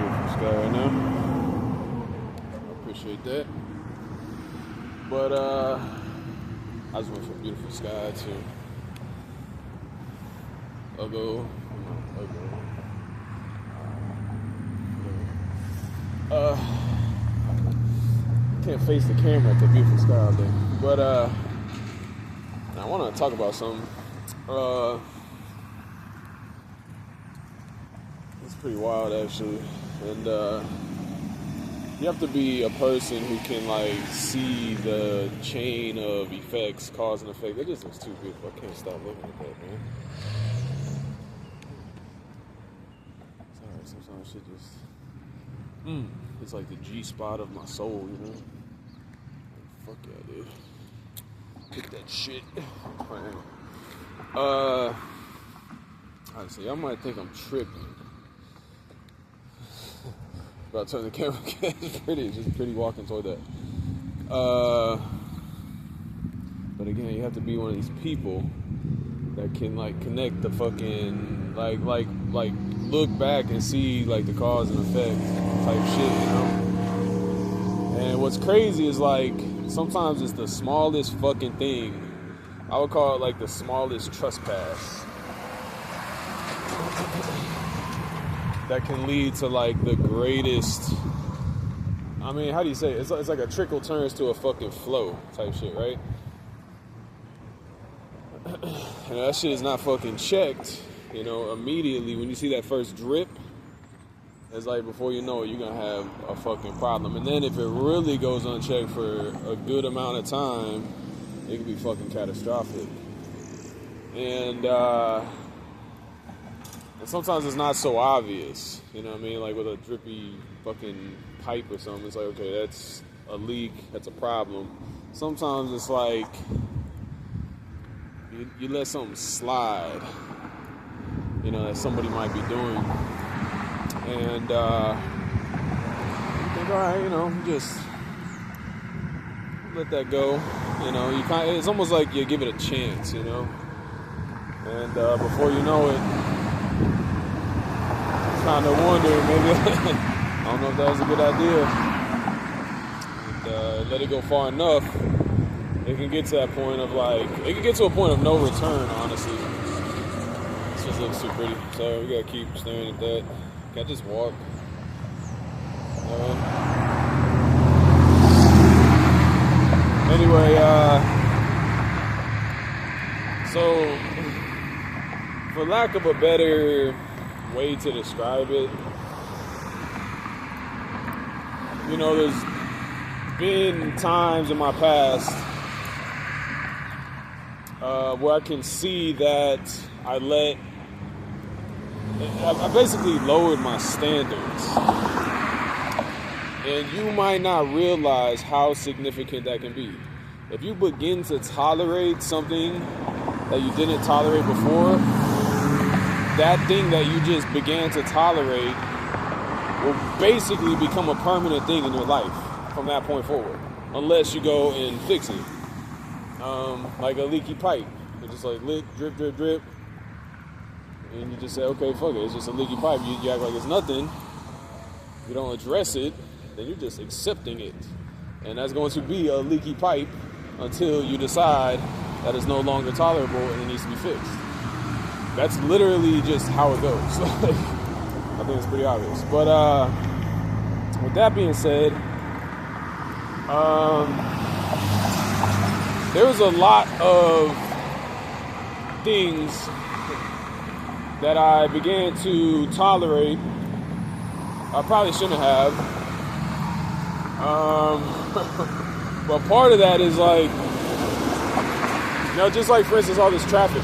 beautiful sky right now. I appreciate that. But I just went from beautiful sky to Uggo. Can't face the camera at the beautiful sky all day. But I want to talk about something. It's pretty wild actually, and you have to be a person who can like see the chain of effects, cause and effect. It just looks too beautiful. I can't stop looking at that, man. Sorry, sometimes shit just it's like the G spot of my soul, you know. Fuck yeah, dude. Pick that shit. Honestly, y'all might think I'm tripping. About to turn the camera. It's pretty walking toward that. But again, you have to be one of these people that can like connect the fucking like look back and see like the cause and effect type shit, you know. And what's crazy is like sometimes it's the smallest fucking thing. I would call it like the smallest trespass that can lead to like the greatest. I mean, how do you say it? It's like a trickle turns to a fucking flow type shit, right? And that shit is not fucking checked, you know, immediately when you see that first drip. It's like before you know it, you're gonna have a fucking problem. And then if it really goes unchecked for a good amount of time, it could be fucking catastrophic. And sometimes it's not so obvious, you know what I mean? Like with a drippy fucking pipe or something, it's like, okay, that's a leak, that's a problem. Sometimes it's like you let something slide, you know, that somebody might be doing. And you think, all right, you know, just let that go. You know, it's almost like you give it a chance, you know. And before you know it, kind of wonder maybe I don't know if that was a good idea. And let it go far enough, it can get to that point of like, it can get to a point of no return. Honestly, this just looks too pretty, so we gotta keep staring at that. Can I just walk? Anyway, so for lack of a better way to describe it, you know, there's been times in my past where I can see that I basically lowered my standards. And you might not realize how significant that can be. If you begin to tolerate something that you didn't tolerate before, that thing that you just began to tolerate will basically become a permanent thing in your life from that point forward, unless you go and fix it. Like a leaky pipe. It's just like drip, drip, drip. And you just say, okay, fuck it, it's just a leaky pipe. You act like it's nothing. You don't address it, then you're just accepting it. And that's going to be a leaky pipe until you decide that it's no longer tolerable and it needs to be fixed. That's literally just how it goes. I think it's pretty obvious. But with that being said, there was a lot of things that I began to tolerate I probably shouldn't have. But part of that is like, you know, just like for instance all this traffic.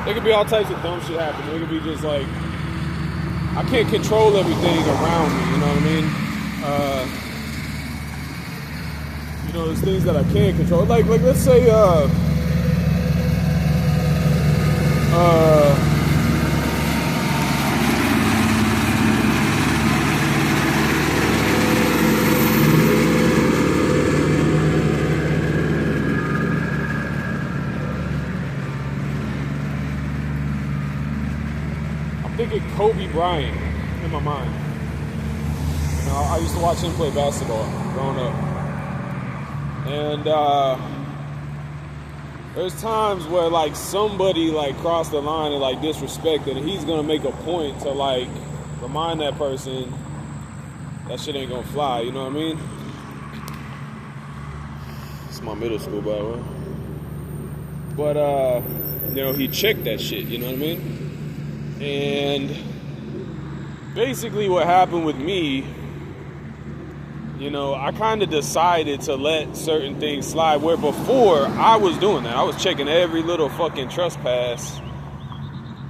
There could be all types of dumb shit happening. It could be just like, I can't control everything around me, you know what I mean? You know, there's things that I can't control. Like let's say, I'm thinking Kobe Bryant. in my mind. You know, I used to watch him play basketball growing up. And there's times where like somebody like crossed the line and like disrespected, and he's gonna make a point to like remind that person that shit ain't gonna fly, you know what I mean? It's my middle school, by the way. But you know, he checked that shit, you know what I mean? And basically what happened with me, you know, I kind of decided to let certain things slide, where before I was doing that. I was checking every little fucking trespass,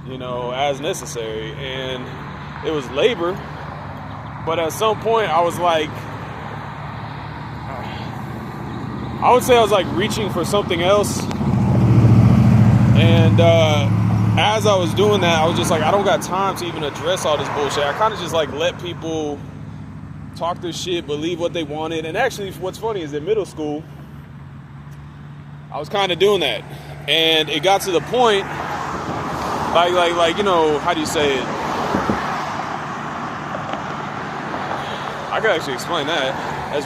you know, as necessary. And it was labor. But at some point I was like, I would say I was like reaching for something else. And as I was doing that, I was just like, I don't got time to even address all this bullshit. I kind of just like let people talk their shit, believe what they wanted. And actually, what's funny is in middle school, I was kind of doing that. And it got to the point, like, you know, how do you say it? I could actually explain that.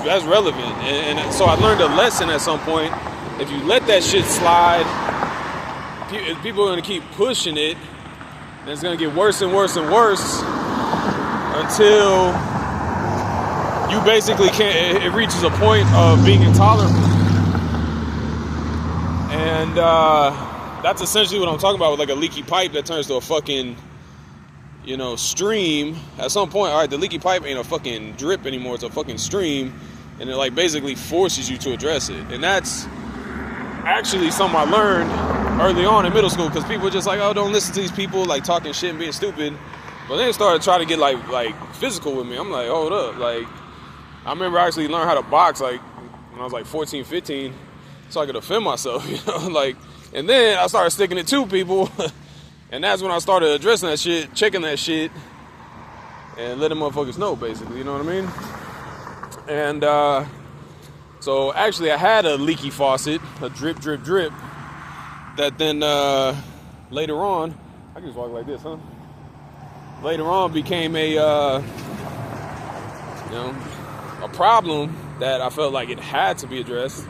That's relevant. And so I learned a lesson at some point. If you let that shit slide, people are going to keep pushing it, and it's going to get worse and worse and worse until you basically can't, it reaches a point of being intolerable. And that's essentially what I'm talking about with like a leaky pipe that turns to a fucking, you know, stream. At some point, all right, the leaky pipe ain't a fucking drip anymore, it's a fucking stream, and it like basically forces you to address it. And that's actually something I learned early on in middle school, because people were just like, oh, don't listen to these people like talking shit and being stupid. But then they started trying to get like physical with me. I'm like, hold up, like, I remember I actually learned how to box like when I was like 14, 15, so I could defend myself, you know, like, and then I started sticking it to people, and that's when I started addressing that shit, checking that shit, and letting motherfuckers know, basically, you know what I mean? And so actually I had a leaky faucet, a drip, drip, drip, that then later on, I can just walk like this, huh? Later on became a, you know, a problem that I felt like it had to be addressed,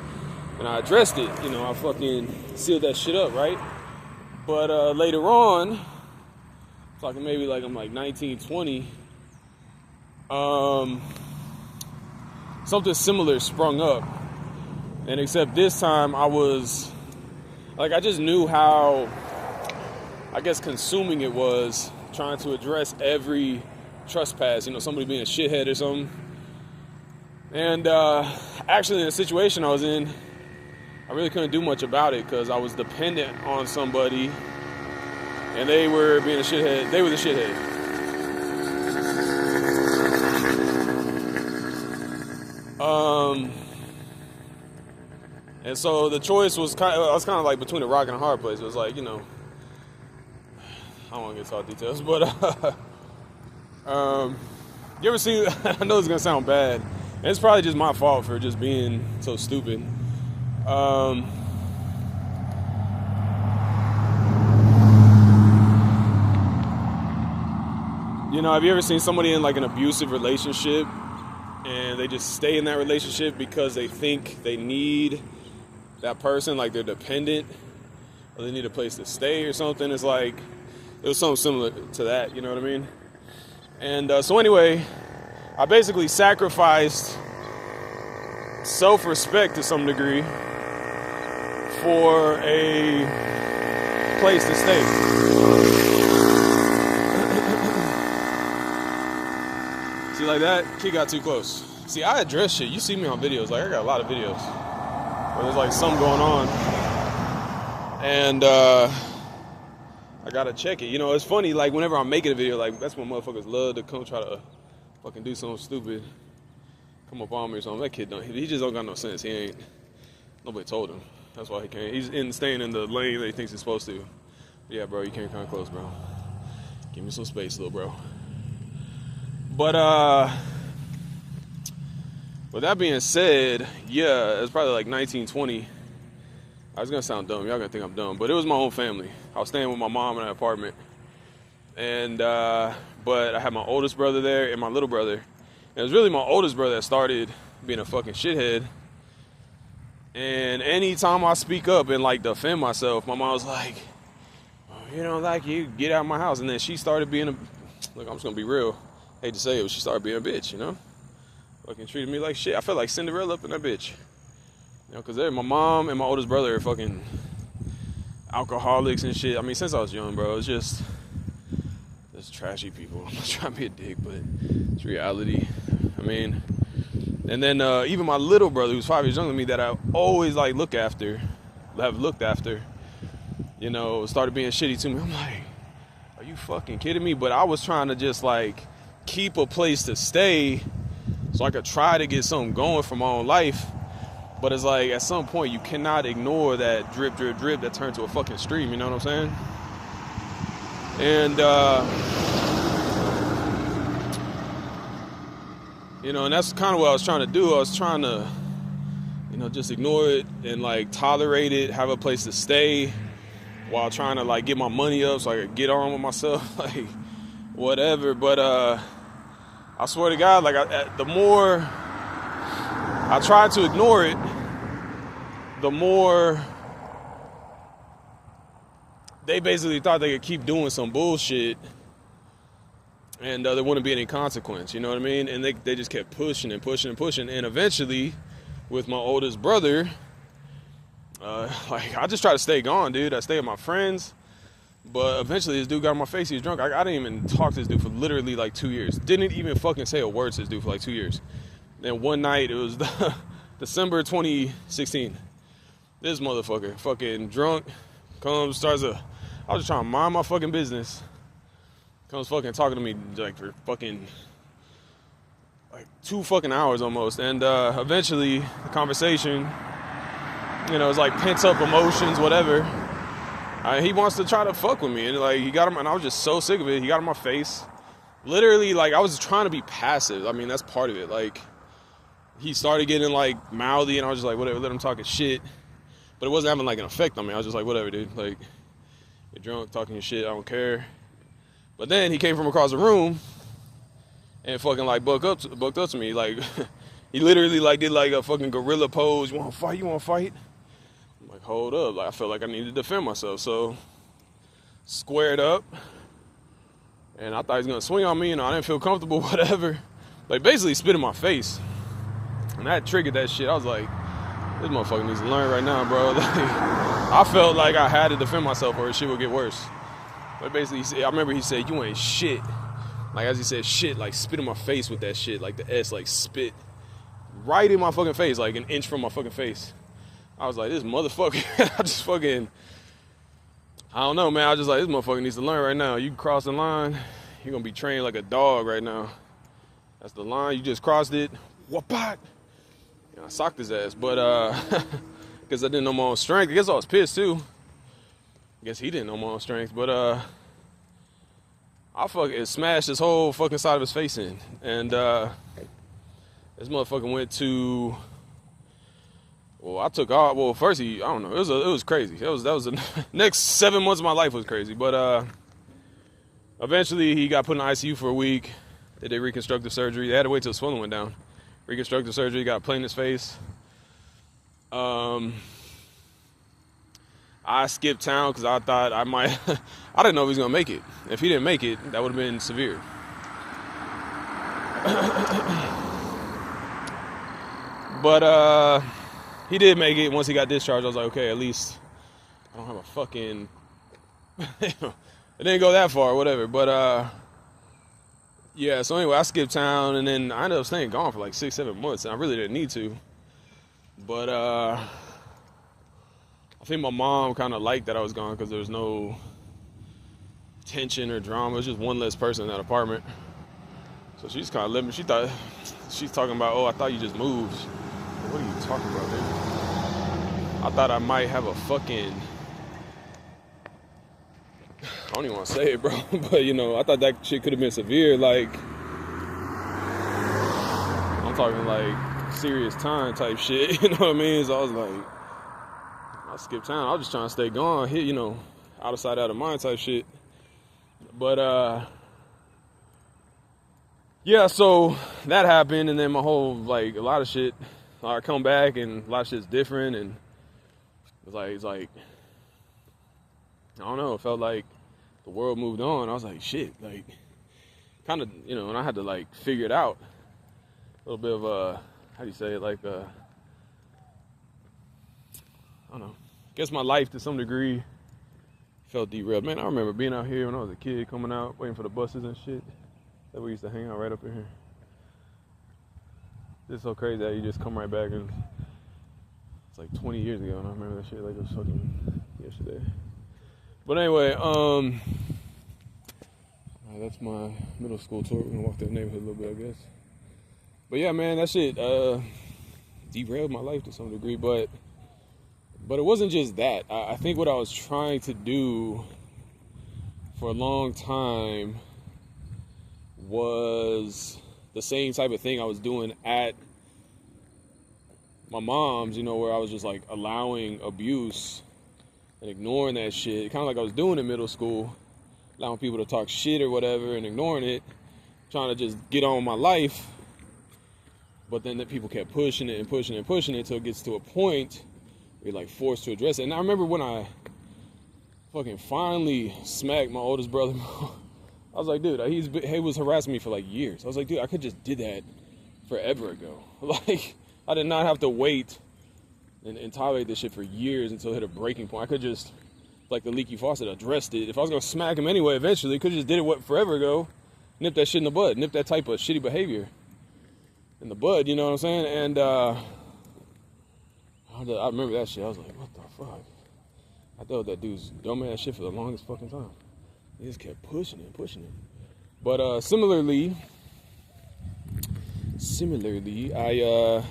and I addressed it. You know, I fucking sealed that shit up, right? But later on, talking maybe like I'm like 19, 20, something similar sprung up, and except this time I was like, I just knew how, I guess, consuming it was, trying to address every trespass, you know, somebody being a shithead or something. And actually, in the situation I was in, I really couldn't do much about it because I was dependent on somebody, and they were being a shithead. They were the shithead. And so the choice was I was kind of like between a rock and a hard place. It was like, you know, I don't want to get into all details, but you ever see, I know it's going to sound bad, and it's probably just my fault for just being so stupid. You know, have you ever seen somebody in like an abusive relationship and they just stay in that relationship because they think they need that person, like they're dependent, or they need a place to stay or something? It's like, it was something similar to that, you know what I mean? And so anyway, I basically sacrificed self-respect to some degree for a place to stay. See, like that, kid got too close. See, I address shit. You see me on videos. Like, I got a lot of videos where there's like something going on, and I gotta check it. You know, it's funny, like, whenever I'm making a video, like, that's when motherfuckers love to come try to fucking do something stupid, come up on me or something. That kid he just don't got no sense. Nobody told him. That's why he can't. He's staying in the lane that he thinks he's supposed to. But yeah, bro, you can't come close, bro. Give me some space, little bro. But with that being said, yeah, it's probably like 1920. I was gonna sound dumb. Y'all gonna think I'm dumb, but it was my own family. I was staying with my mom in an apartment, And but I had my oldest brother there and my little brother. And it was really my oldest brother that started being a fucking shithead. And anytime I speak up and like defend myself, my mom was like, "Oh, you don't like you, get out of my house." And then she started being a, look, I'm just gonna be real. I hate to say it, but she started being a bitch, you know? Fucking treated me like shit. I felt like Cinderella up in that bitch. You know, because my mom and my oldest brother are fucking alcoholics and shit. I mean, since I was young, bro, it's just trashy people. I'm not trying to be a dick, but it's reality. I mean, and then even my little brother, who's 5 years younger than me, that I always like have looked after, you know, started being shitty to me. I'm like, are you fucking kidding me? But I was trying to just like keep a place to stay so I could try to get something going for my own life. But it's like at some point you cannot ignore that drip, drip, drip that turned to a fucking stream, you know what I'm saying? And you know, and that's kind of what I was trying to do. I was trying to, you know, just ignore it and like tolerate it, have a place to stay while trying to like get my money up so I could get on with myself, like whatever. But I swear to God, like the more I tried to ignore it, the more they basically thought they could keep doing some bullshit and there wouldn't be any consequence, you know what I mean? And they just kept pushing and pushing and pushing. And eventually, with my oldest brother, like I just try to stay gone, dude. I stay with my friends. But eventually this dude got on my face. He was drunk. I didn't even talk to this dude for literally like 2 years. Didn't even fucking say a word to this dude for like 2 years. Then one night, it was December 2016. This motherfucker, fucking drunk, comes, I was just trying to mind my fucking business. Comes fucking talking to me like for fucking like 2 fucking hours almost. And eventually the conversation, you know, it's like pent up emotions, whatever. He wants to try to fuck with me, and like he got him, and I was just so sick of it. He got in my face, literally. Like I was trying to be passive. I mean, that's part of it. Like he started getting like mouthy, and I was just like, whatever, let him talk his shit. But it wasn't having like an effect on me. I was just like, whatever, dude. Like you're drunk, talking your shit. I don't care. But then he came from across the room and fucking like bucked up to me. Like he literally like did like a fucking gorilla pose. You want to fight? You want to fight? I'm like, hold up. Like I felt like I needed to defend myself. So squared up. And I thought he was going to swing on me. And I didn't feel comfortable, whatever. Like basically spit in my face. And that triggered that shit. I was like, this motherfucker needs to learn right now, bro. Like I felt like I had to defend myself or shit would get worse. But basically, I remember he said, you ain't shit. Like, as he said, shit, like, spit in my face with that shit. Like, the S, like, spit right in my fucking face, like, an inch from my fucking face. I was like, this motherfucker, I just fucking, I don't know, man. I just like, this motherfucker needs to learn right now. You cross the line, you're going to be trained like a dog right now. That's the line. You just crossed it. Whoop-pot. I socked his ass. But, because I didn't know my own strength. I guess I was pissed, too. I guess he didn't know my own strength, but I fucking smashed his whole fucking side of his face in. And this motherfucker went to, well, I took off. Well, first I don't know. It was crazy. That was the next 7 months of my life was crazy. But eventually he got put in the ICU for a week. They did reconstructive surgery. They had to wait till the swelling went down. Reconstructive surgery, got a plate in his face. I skipped town because I thought I might, I didn't know if he was going to make it. If he didn't make it, that would have been severe. But he did make it. Once he got discharged, I was like, okay, at least I don't have a fucking, it didn't go that far, whatever. But yeah, so anyway, I skipped town, and then I ended up staying gone for like 6-7 months, and I really didn't need to. But I think my mom kind of liked that I was gone because there was no tension or drama. It was just one less person in that apartment. So she's kind of let me. She thought she's talking about, oh, I thought you just moved. What are you talking about, dude? I thought I might have a fucking, I don't even want to say it, bro. But you know, I thought that shit could have been severe. Like, I'm talking like serious time type shit. You know what I mean? So I was like, I skipped town. I was just trying to stay gone, hit, you know, out of sight, out of mind type shit. But yeah, so that happened, and then my whole, like, a lot of shit, I come back, and a lot of shit's different, and it's like, I don't know, it felt like the world moved on. I was like, shit, like, kind of, you know, and I had to, like, figure it out. A little bit of how do you say it, like, I don't know, I guess my life, to some degree, felt derailed. Man, I remember being out here when I was a kid, coming out, waiting for the buses and shit. That we used to hang out right up in here. It's so crazy that you just come right back, and it's like 20 years ago, and I remember that shit like it was fucking yesterday. But anyway, that's my middle school tour. We're gonna walk through the neighborhood a little bit, I guess. But yeah, man, that shit derailed my life to some degree, but it wasn't just that. I think what I was trying to do for a long time was the same type of thing I was doing at my mom's, you know, where I was just like allowing abuse and ignoring that shit. Kind of like I was doing in middle school, allowing people to talk shit or whatever and ignoring it, trying to just get on with my life. But then the people kept pushing it and pushing it and pushing it until it gets to a point where you're like forced to address it. And I remember when I fucking finally smacked my oldest brother. I was like, dude, he was harassing me for like years. I was like, dude, I could just did that forever ago. Like, I did not have to wait and tolerate this shit for years until it hit a breaking point. I could just, like the leaky faucet, addressed it. If I was gonna smack him anyway, eventually, could have just did it forever ago. Nip that shit in the bud. Nip that type of shitty behavior in the bud, you know what I'm saying? And I remember that shit. I was like, what the fuck? I thought that dude's dumbass shit for the longest fucking time. He just kept pushing it, pushing it. But similarly, I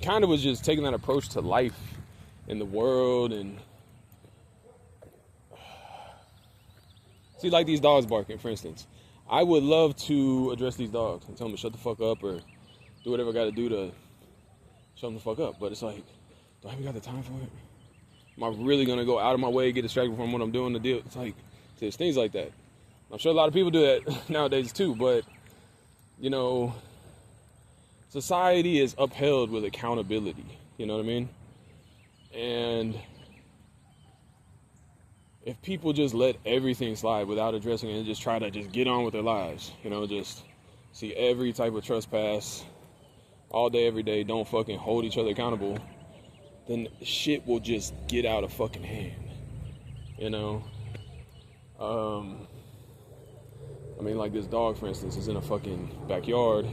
kind of was just taking that approach to life in the world. And see, like these dogs barking, for instance, I would love to address these dogs and tell them to shut the fuck up or do whatever I got to do to shut them the fuck up. But it's like, do I even got the time for it? Am I really going to go out of my way, get distracted from what I'm doing to deal? It's like, there's things like that. I'm sure a lot of people do that nowadays too, but, you know, society is upheld with accountability, you know what I mean? And if people just let everything slide without addressing it and just try to just get on with their lives, you know, just see every type of trespass all day, every day, don't fucking hold each other accountable, then shit will just get out of fucking hand, you know? I mean, like this dog, for instance, is in a fucking backyard,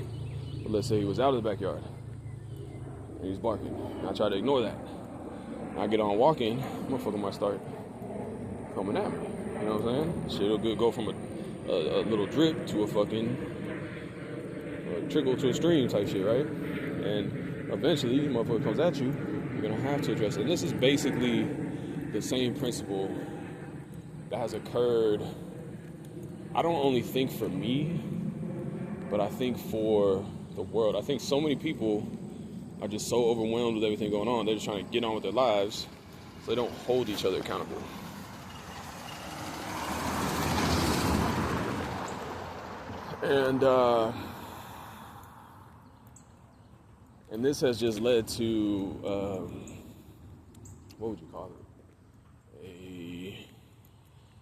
but let's say he was out of the backyard, and he was barking, and I try to ignore that. I get on walking, motherfucker might start coming at me, you know what I'm saying? Shit'll go from a little drip to a fucking trickle to a stream type shit, right? And eventually, motherfucker comes at you, you're gonna have to address it. And this is basically the same principle that has occurred. I don't only think for me, but I think for the world. I think so many people are just so overwhelmed with everything going on. They're just trying to get on with their lives, so they don't hold each other accountable. And this has just led to, what would you call it? A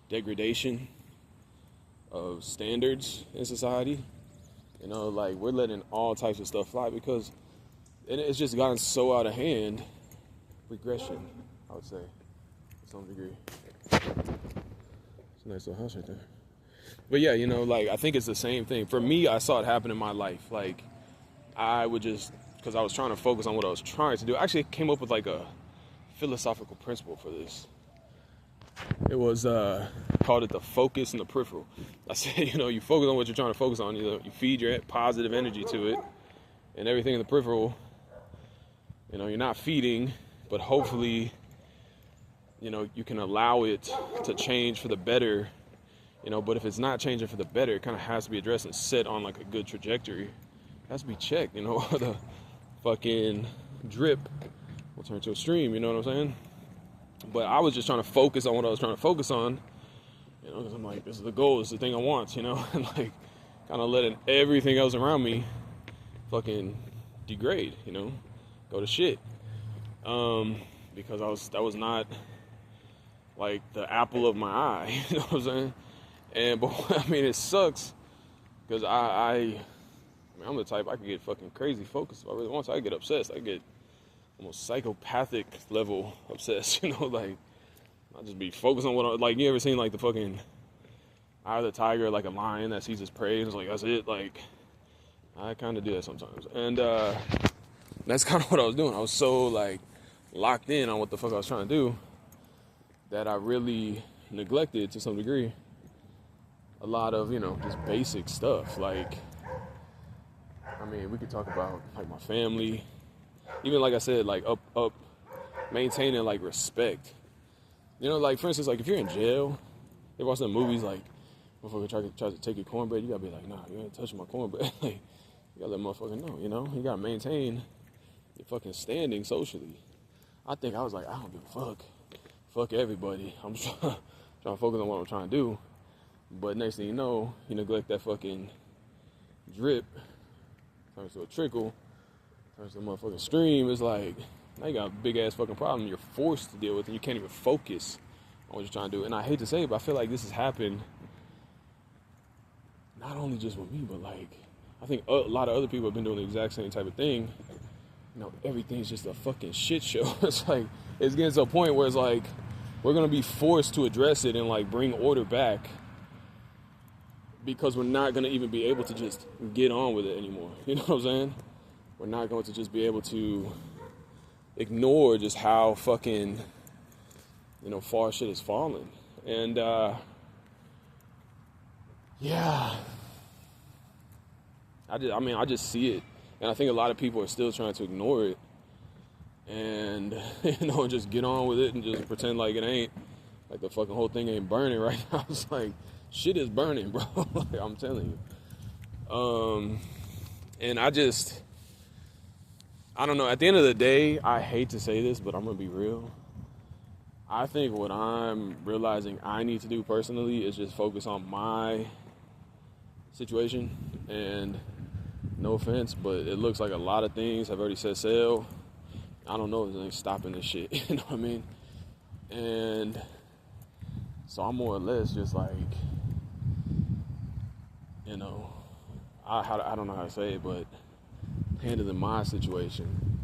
degradation of standards in society. You know, like, we're letting all types of stuff fly because it's just gotten so out of hand. Regression, I would say, to some degree. It's a nice little house right there. But yeah, you know, like, I think it's the same thing. For me, I saw it happen in my life. Like, I would just, because I was trying to focus on what I was trying to do. I actually came up with like a philosophical principle for this. It was called it the focus and the peripheral. I said, you know, you focus on what you're trying to focus on. You know, you feed your positive energy to it, and everything in the peripheral, you know, you're not feeding, but hopefully, you know, you can allow it to change for the better. You know, but if it's not changing for the better, it kind of has to be addressed and set on like a good trajectory. It has to be checked, you know, the fucking drip will turn to a stream, you know what I'm saying? But I was just trying to focus on what I was trying to focus on, you know, because I'm like, this is the goal, this is the thing I want, you know, and like kind of letting everything else around me fucking degrade, you know, go to shit. Because that was not like the apple of my eye, you know what I'm saying? And but I mean, it sucks because I mean, I'm the type I could get fucking crazy focused if I really want to. I get obsessed. I get almost psychopathic level obsessed, you know, like I just be focused on like you ever seen like the fucking Eye of the Tiger, like a lion that sees his prey and it's like that's it. Like I kind of do that sometimes, and that's kind of what I was doing. I was so like locked in on what the fuck I was trying to do that I really neglected to some degree a lot of, you know, just basic stuff. Like, I mean, we could talk about like my family, even like I said, like up maintaining like respect. You know, like for instance, like if you're in jail, you watch some movies like motherfucker tries to take your cornbread, you gotta be like, nah, you ain't touching my cornbread. Like, you gotta let motherfucker know, you know, you gotta maintain your fucking standing socially. I think I was like, I don't give a fuck everybody. I'm just trying to focus on what I'm trying to do. But next thing you know, you neglect that fucking drip, turns to a trickle, turns to a motherfucking stream. It's like, now you got a big ass fucking problem you're forced to deal with and you can't even focus on what you're trying to do. And I hate to say it, but I feel like this has happened not only just with me, but like, I think a lot of other people have been doing the exact same type of thing. You know, everything's just a fucking shit show. It's like, it's getting to a point where it's like, we're going to be forced to address it and like bring order back because we're not going to even be able to just get on with it anymore. You know what I'm saying? We're not going to just be able to ignore just how fucking, you know, far shit has fallen. And, yeah. I just see it. And I think a lot of people are still trying to ignore it. And, you know, just get on with it and just pretend like it ain't. Like the fucking whole thing ain't burning right now. It's like, shit is burning, bro. Like, I'm telling you. And I don't know. At the end of the day, I hate to say this, but I'm going to be real. I think what I'm realizing I need to do personally is just focus on my situation. And no offense, but it looks like a lot of things have already set sail. I don't know if there's anything stopping this shit. You know what I mean? And so I'm more or less just like, you know, I don't know how to say it, but handling my situation.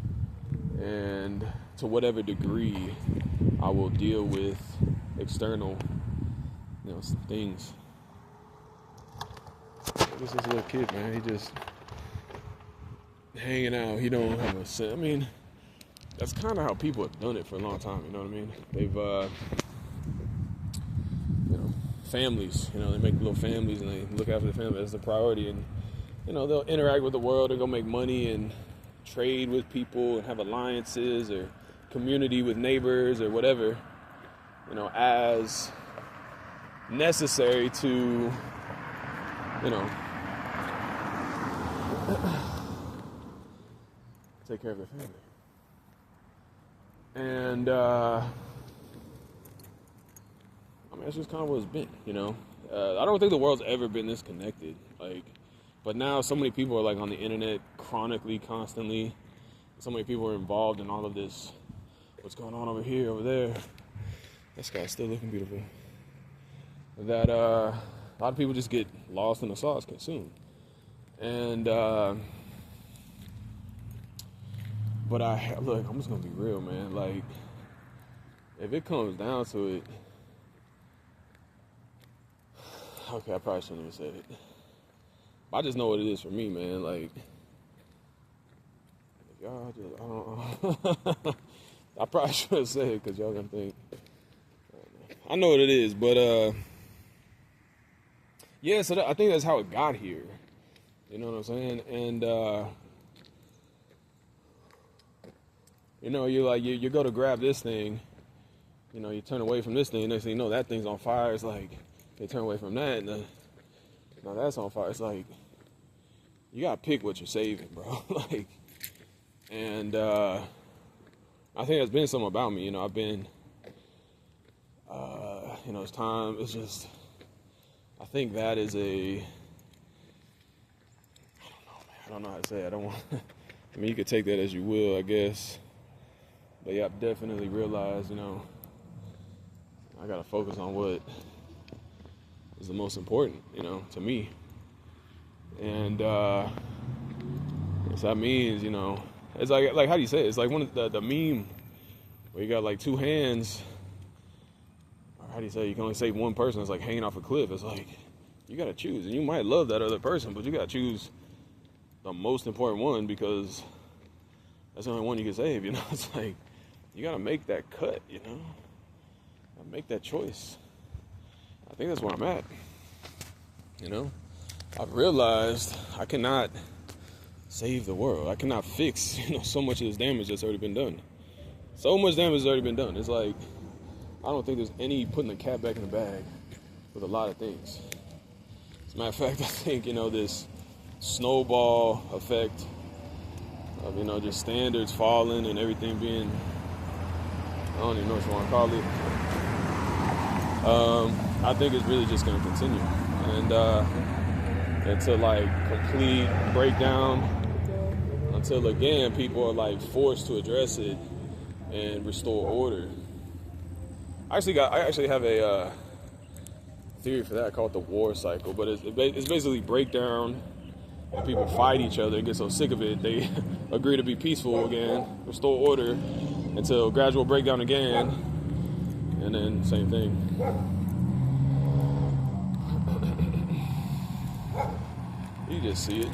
And to whatever degree I will deal with external, you know, things. This is a little kid, man. He just hanging out. He don't have a sense. I mean, that's kind of how people have done it for a long time. You know what I mean? They've, you know, families. You know, they make little families and they look after the family as the priority. And you know, they'll interact with the world and go make money and trade with people and have alliances or community with neighbors or whatever. You know, as necessary to, you know, take care of their family. And, I mean, that's just kind of what it's been, you know. I don't think the world's ever been this connected. Like, but now so many people are, like, on the internet chronically, constantly. So many people are involved in all of this. What's going on over here, over there. That sky's still looking beautiful. That, a lot of people just get lost in the sauce, consumed. And, but look, I'm just gonna be real, man. Like, if it comes down to it, okay, I probably shouldn't have said it. I just know what it is for me, man. Like, y'all just, I don't I probably should have said it because y'all gonna think. I know what it is, but yeah. So I think that's how it got here. You know what I'm saying? And you know, you go to grab this thing. You know, you turn away from this thing. Next thing you know, that thing's on fire. It's like they turn away from that, and now that's on fire. It's like you gotta pick what you're saving, bro. Like, and I think that's been something about me. You know, I've been It's time. It's just, I think that is I don't know how to say it. I don't want, I mean, you could take that as you will, I guess. But yeah, I've definitely realized, I got to focus on what is the most important, to me. And so that means, it's like how do you say it? It's like one of the meme where you got like two hands. Or how do you say it? You can only save one person. It's like hanging off a cliff. It's like you got to choose. And you might love that other person, but you got to choose the most important one because that's the only one you can save, It's like you got to make that cut, Make that choice. I think that's where I'm at. I've realized I cannot save the world. I cannot fix, so much of this damage that's already been done. So much damage has already been done. It's like, I don't think there's any putting the cat back in the bag with a lot of things. As a matter of fact, I think, this snowball effect of, just standards falling and everything being, I don't even know what you want to call it. I think it's really just going to continue. And until like complete breakdown, until again people are like forced to address it and restore order. I actually have a theory for that. I call it the war cycle, but it's basically breakdown and people fight each other and get so sick of it they agree to be peaceful again, restore order until gradual breakdown again, and then same thing. You just see it.